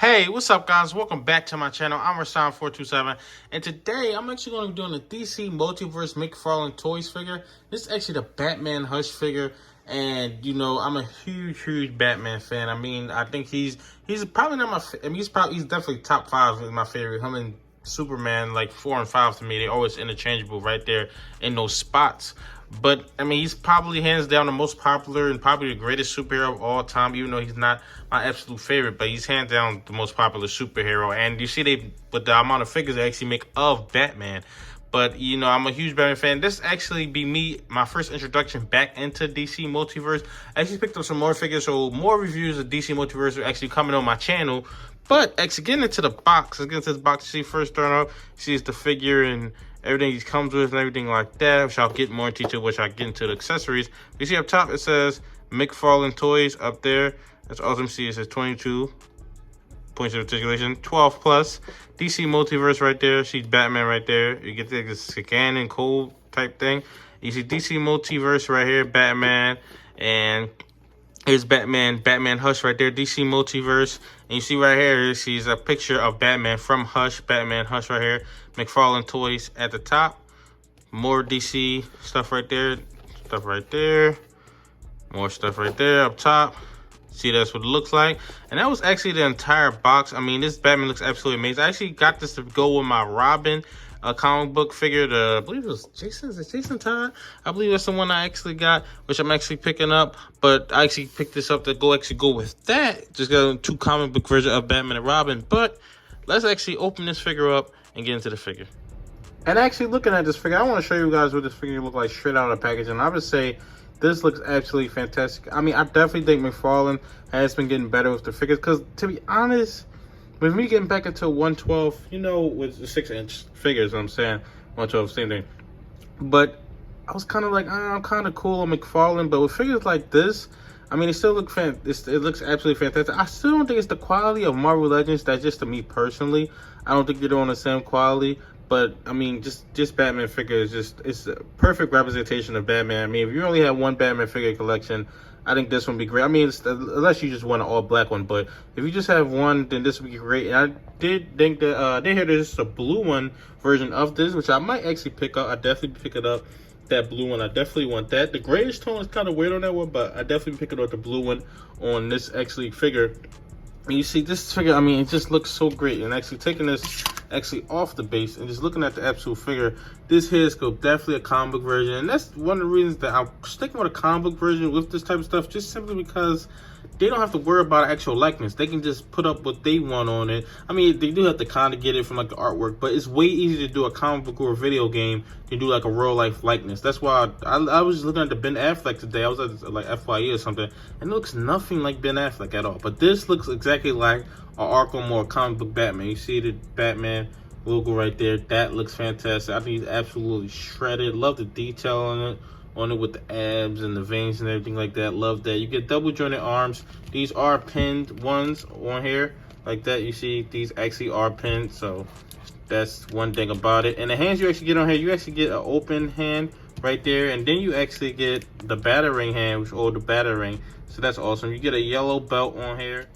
Hey, what's up, guys? Welcome back to my channel. I'm Rasan427, and today I'm actually going to be doing a DC Multiverse McFarlane Toys figure. This is actually the Batman Hush figure, and you know I'm a huge Batman fan. I mean, I think he's probably not my. I mean, he's definitely top 5 with my favorite. Him and Superman, like 4 and 5 to me, they're always interchangeable right there in those spots. But, I mean, he's probably hands down the most popular and probably the greatest superhero of all time, even though he's not my absolute favorite. But he's hands down the most popular superhero. And you see, with the amount of figures they actually make of Batman. But, you know, I'm a huge Batman fan. This actually be my first introduction back into DC Multiverse. I actually picked up some more figures, so more reviews of DC Multiverse are actually coming on my channel. But actually getting into the box, let's get into the box. You see, first starting off, you see it's the figure and everything he comes with and everything like that, which I'll get more into, which I'll get into the accessories. You see up top, it says McFarlane Toys up there. That's awesome. You see it says 22 points of articulation, 12 plus. DC Multiverse right there. See Batman right there. You get the scan and code type thing. You see DC Multiverse right here, Batman, and here's Batman Hush right there, DC Multiverse. And you see right here, she's a picture of Batman from Hush, Batman Hush right here. McFarlane Toys at the top. More DC stuff right there. Stuff right there. More stuff right there up top. See, that's what it looks like. And that was actually the entire box. I mean, this Batman looks absolutely amazing. I actually got this to go with my Robin comic book figure. I believe it was Jason Todd. I believe that's the one I actually got, which I'm actually picking up. But I actually picked this up to go with that. Just got 2 comic book versions of Batman and Robin. But let's actually open this figure up and get into the figure. And actually looking at this figure, I want to show you guys what this figure looks like straight out of the package. And I would say this looks absolutely fantastic. I mean, I definitely think McFarlane has been getting better with the figures. Because to be honest, with me getting back into 112, you know, with the 6-inch figures, I'm saying 112, same thing. But I was kind of like, I'm kind of cool on McFarlane. But with figures like this, I mean, it still looks it looks absolutely fantastic. I still don't think it's the quality of Marvel Legends. That's just to me personally. I don't think they're on the same quality. But I mean, just Batman figure is it's a perfect representation of Batman. I mean, if you only have one Batman figure collection, I think this one would be great. I mean, unless you just want an all-black one, but if you just have one, then this would be great. And I did think that there's a blue one version of this, which I might actually pick up. I definitely pick it up. That blue one, I definitely want that. The grayish tone is kind of weird on that one, but I definitely pick it up the blue one on this actually figure. And you see this figure, I mean, it just looks so great. And actually taking this actually off the base and just looking at the absolute figure, this here is definitely a comic book version. And that's one of the reasons that I'm sticking with a comic book version with this type of stuff, just simply because they don't have to worry about actual likeness. They can just put up what they want on it. I mean, they do have to kind of get it from like the artwork, but it's way easier to do a comic book or a video game than do like a real life likeness. That's why I was just looking at the Ben Affleck today. I was at like FYE or something, and it looks nothing like Ben Affleck at all. But this looks exactly like an Arkham or a comic book Batman. You see the Batman logo right there. That looks fantastic. I think he's absolutely shredded. Love the detail on it with the abs and the veins and everything like that. Love that. You get double jointed arms. These are pinned ones on here like that. You see these actually are pinned, so that's one thing about it. And the hands you actually get on here, you actually get an open hand right there, and then you actually get the battering hand, or the battering. So that's awesome. You get a yellow belt on here.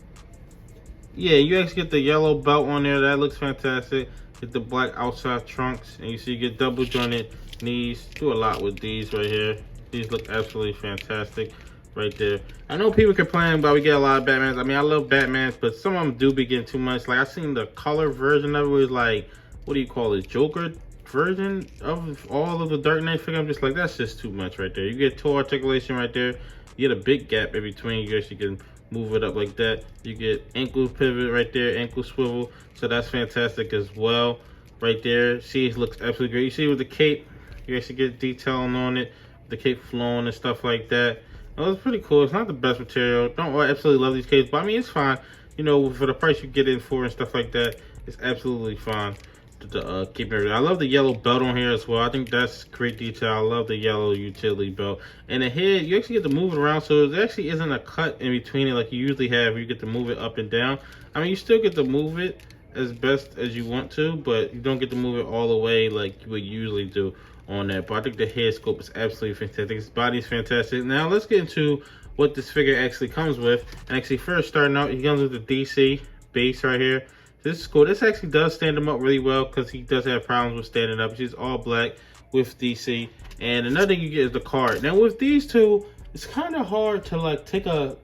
Yeah, you actually get the yellow belt on there. That looks fantastic. Get the black outside trunks, and you see you get double jointed knees. Do a lot with these right here. These look absolutely fantastic right there. I know people complain about we get a lot of Batmans. I mean, I love Batmans, but some of them do be getting too much. Like, I seen the color version of it was like, what do you call it, Joker version of all of the Dark Knight figure. I'm just like, that's just too much right there. You get toe articulation right there. You get a big gap in between. You actually can move it up like that. You get ankle pivot right there, ankle swivel. So that's fantastic as well right there. See, it looks absolutely great. You see with the cape, you actually get detailing on it, the cape flowing and stuff like that. Oh, it's pretty cool. It's not the best material. Don't absolutely love these capes, but I mean, it's fine. You know, for the price you get it for and stuff like that, it's absolutely fine to keep everything. I love the yellow belt on here as well. I think that's great detail. I love the yellow utility belt. And the head, you actually get to move it around, so there actually isn't a cut in between it like you usually have. You get to move it up and down. I mean, you still get to move it as best as you want to, but you don't get to move it all the way like you would usually do on that. But I think the head sculpt is absolutely fantastic. His body's fantastic. Now let's get into what this figure actually comes with. And actually, first starting out, he comes with the DC base right here. This is cool. This actually does stand him up really well because he does have problems with standing up. She's all black with DC. And another thing you get is the card. Now with these two, it's kind of hard to like take a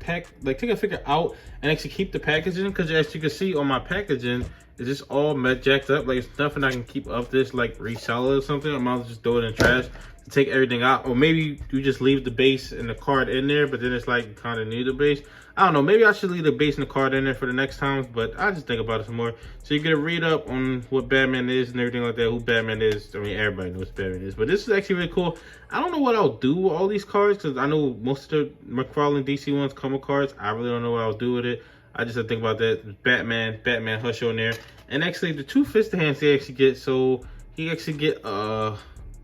figure out and actually keep the packaging, because as you can see on my packaging, it's just all jacked up. Like, it's nothing I can keep up this, like resell it or something. I might as well just throw it in the trash to take everything out. Or maybe you just leave the base and the card in there, but then it's like you kind of need the base. I don't know, maybe I should leave the base and the card in there for the next times, but I just think about it some more. So you get a read up on what Batman is and everything like that, who Batman is. I mean, everybody knows what Batman is, but this is actually really cool. I don't know what I'll do with all these cards, because I know most of the McFarlane DC ones come with cards. I really don't know what I'll do with it. I just had to think about that. Batman Hush on there. And actually, the two fisted hands he actually get, so he actually get a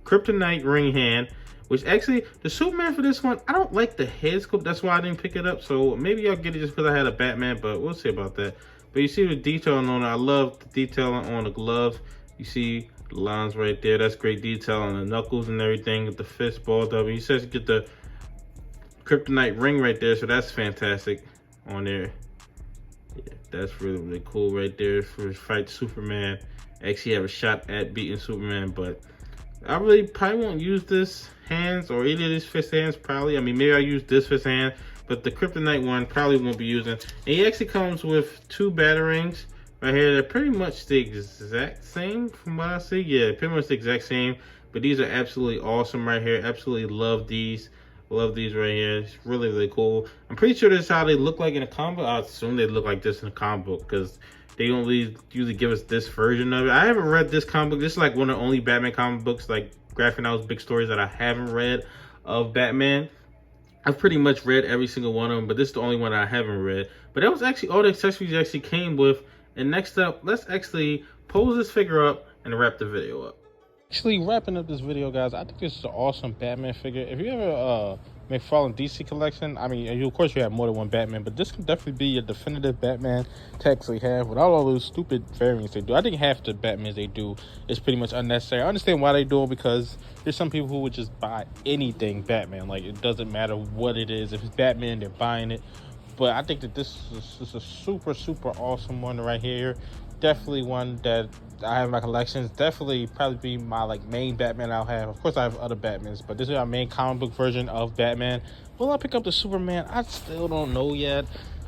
Kryptonite ring hand, which actually, the Superman for this one, I don't like the head sculpt. That's why I didn't pick it up. So maybe I'll get it just because I had a Batman, but we'll see about that. But you see the detailing on it. I love the detailing on the glove. You see the lines right there. That's great detail on the knuckles and everything with the fist balled up. He says you get the Kryptonite ring right there, so that's fantastic on there. Yeah, that's really, really cool right there for his fight Superman. Actually have a shot at beating Superman, but I really probably won't use this hands or either of these fist hands probably. I mean, maybe I'll use this fist hand, but the Kryptonite one probably won't be using. And he actually comes with two batarangs right here. They're pretty much the exact same from what I see. Yeah, pretty much the exact same, but these are absolutely awesome right here. Absolutely love these. Love these right here. It's really, really cool. I'm pretty sure this is how they look like in a comic book. I assume they look like this in a comic book because they don't really usually give us this version of it. I haven't read this comic book. This is like one of the only Batman comic books, like graphic novels, big stories that I haven't read of Batman. I've pretty much read every single one of them, but this is the only one I haven't read. But that was actually all the accessories you actually came with. And next up, let's actually pose this figure up and wrap the video up. Actually, wrapping up this video, guys, I think this is an awesome Batman figure. If you ever McFarlane DC collection, I mean, of course you have more than one Batman, but this can definitely be your definitive Batman to actually have without all those stupid variants they do. I think half the Batmans they do is pretty much unnecessary. I understand why they do it, because there's some people who would just buy anything Batman. Like, it doesn't matter what it is. If it's Batman, they're buying it. But I think that this is a super, super awesome one right here. Definitely one that I have in my collection. It's definitely probably be my like main Batman I'll have. Of course I have other Batmans, but this is our main comic book version of Batman. Will I pick up the Superman? I still don't know yet.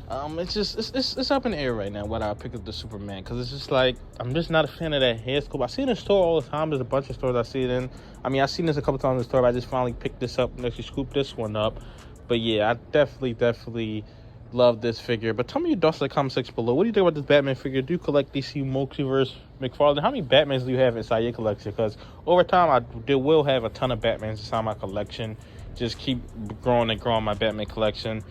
It's up in the air right now whether I'll pick up the Superman, because it's just like, I'm just not a fan of that head sculpt. I see it in the store all the time. There's a bunch of stores I see it in. I mean, I've seen this a couple times in the store, but I just finally picked this up and actually scooped this one up. But yeah, I definitely love this figure. But tell me your thoughts in the comment section below. What do you think about this Batman figure? Do you collect DC Multiverse McFarlane? How many Batmans do you have inside your collection? Because over time, I will have a ton of Batmans inside my collection. Just keep growing and growing my Batman collection.